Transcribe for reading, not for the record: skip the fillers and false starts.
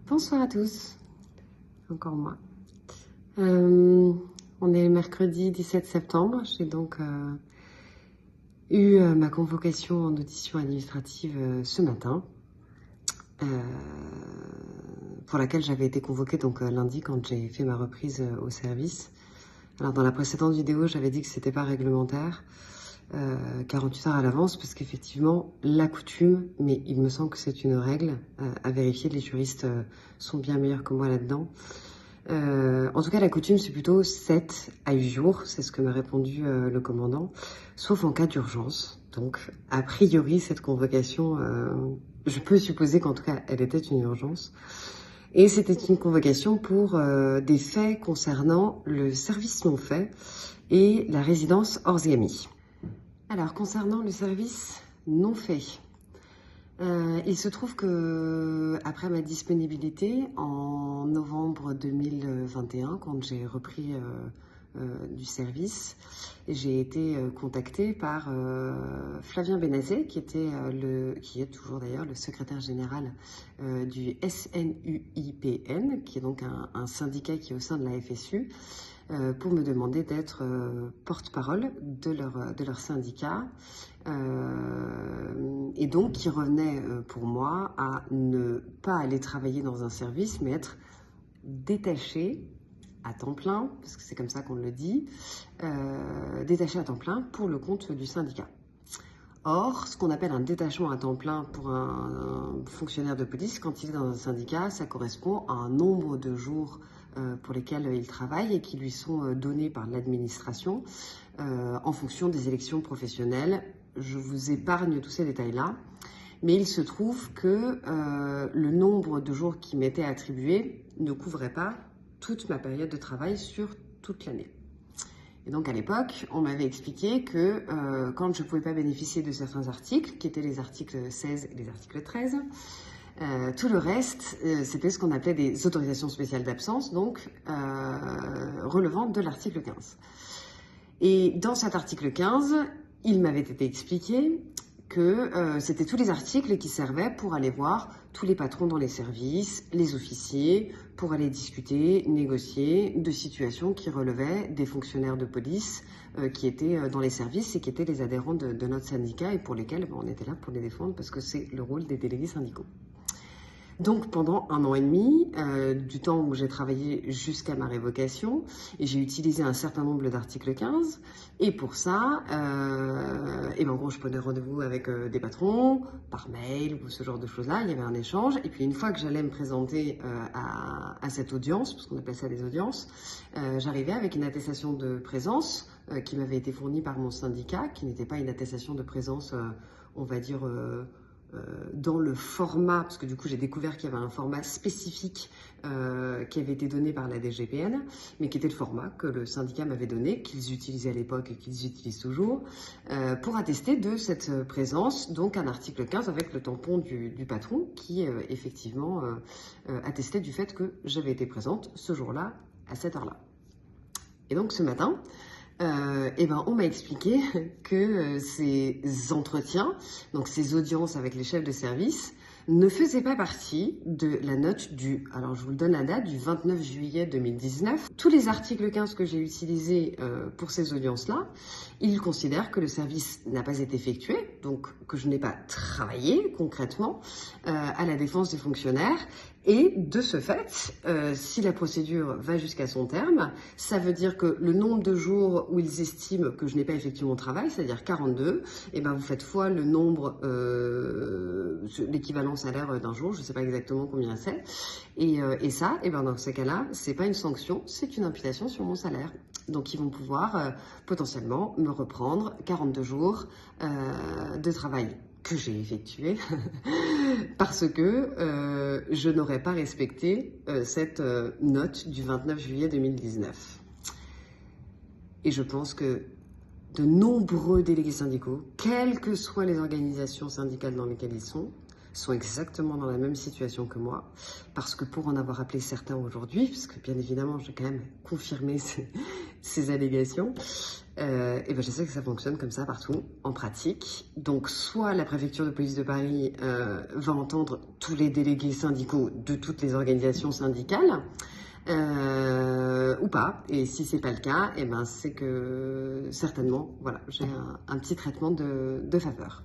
Bonsoir à tous, encore moi. On est mercredi 17 septembre, j'ai donc eu ma convocation en audition administrative ce matin, pour laquelle j'avais été convoquée donc lundi quand j'ai fait ma reprise au service. Alors dans la précédente vidéo, j'avais dit que c'était pas réglementaire, 48 heures à l'avance, parce qu'effectivement, la coutume, mais il me semble que c'est une règle à vérifier, les juristes sont bien meilleurs que moi là-dedans. En tout cas, la coutume, c'est plutôt 7 à 8 jours, c'est ce que m'a répondu le commandant, sauf en cas d'urgence. Donc, a priori, cette convocation, je peux supposer qu'en tout cas, elle était une urgence. Et c'était une convocation pour des faits concernant le service non fait et la résidence hors et amis. Alors, concernant le service non fait, il se trouve que après ma disponibilité en novembre 2021, quand j'ai repris du service, j'ai été contactée par Flavien Benazet, qui est toujours d'ailleurs le secrétaire général du SNUIPN, qui est donc un syndicat qui est au sein de la FSU, pour me demander d'être porte-parole de leur syndicat, et donc qui revenait pour moi à ne pas aller travailler dans un service, mais être détaché à temps plein, parce que c'est comme ça qu'on le dit, détaché à temps plein pour le compte du syndicat. Or, ce qu'on appelle un détachement à temps plein pour un fonctionnaire de police, quand il est dans un syndicat, ça correspond à un nombre de jours pour lesquels il travaille et qui lui sont donnés par l'administration en fonction des élections professionnelles. Je vous épargne tous ces détails-là, mais il se trouve que le nombre de jours qui m'était attribué ne couvrait pas toute ma période de travail sur toute l'année. Et donc à l'époque, on m'avait expliqué que quand je ne pouvais pas bénéficier de certains articles, qui étaient les articles 16 et les articles 13, tout le reste, c'était ce qu'on appelait des autorisations spéciales d'absence, donc relevant de l'article 15. Et dans cet article 15, il m'avait été expliqué que c'était tous les articles qui servaient pour aller voir tous les patrons dans les services, les officiers, pour aller discuter, négocier de situations qui relevaient des fonctionnaires de police qui étaient dans les services et qui étaient les adhérents de notre syndicat et pour lesquels on était là pour les défendre parce que c'est le rôle des délégués syndicaux. Donc pendant 1 an et demi, du temps où j'ai travaillé jusqu'à ma révocation, et j'ai utilisé un certain nombre d'articles 15, et pour ça, en gros je prenais rendez-vous avec des patrons, par mail ou ce genre de choses-là, il y avait un échange, et puis une fois que j'allais me présenter à cette audience, parce qu'on appelle ça des audiences, j'arrivais avec une attestation de présence qui m'avait été fournie par mon syndicat, qui n'était pas une attestation de présence, on va dire... dans le format, parce que du coup j'ai découvert qu'il y avait un format spécifique qui avait été donné par la DGPN, mais qui était le format que le syndicat m'avait donné, qu'ils utilisaient à l'époque et qu'ils utilisent toujours, pour attester de cette présence, donc un article 15 avec le tampon du patron qui effectivement attestait du fait que j'avais été présente ce jour-là, à cette heure-là. Et donc ce matin, on m'a expliqué que ces entretiens, donc ces audiences avec les chefs de service, ne faisaient pas partie de la note alors je vous le donne la date, du 29 juillet 2019. Tous les articles 15 que j'ai utilisés pour ces audiences-là, ils considèrent que le service n'a pas été effectué, donc que je n'ai pas travaillé concrètement à la défense des fonctionnaires. Et de ce fait, si la procédure va jusqu'à son terme, ça veut dire que le nombre de jours où ils estiment que je n'ai pas effectué mon travail, c'est-à-dire 42, vous faites fois le nombre, l'équivalent salaire d'un jour, je ne sais pas exactement combien c'est. Et ça, dans ces cas-là, c'est pas une sanction, c'est une imputation sur mon salaire. Donc ils vont pouvoir potentiellement me reprendre 42 jours de travail que j'ai effectué parce que je n'aurais pas respecté cette note du 29 juillet 2019. Et je pense que de nombreux délégués syndicaux, quelles que soient les organisations syndicales dans lesquelles ils sont exactement dans la même situation que moi, parce que pour en avoir appelé certains aujourd'hui, parce que bien évidemment j'ai quand même confirmé ces allégations. Et ben je sais que ça fonctionne comme ça partout en pratique. Donc soit la préfecture de police de Paris va entendre tous les délégués syndicaux de toutes les organisations syndicales, ou pas. Et si c'est pas le cas, et ben c'est que certainement, voilà, j'ai un petit traitement de faveur.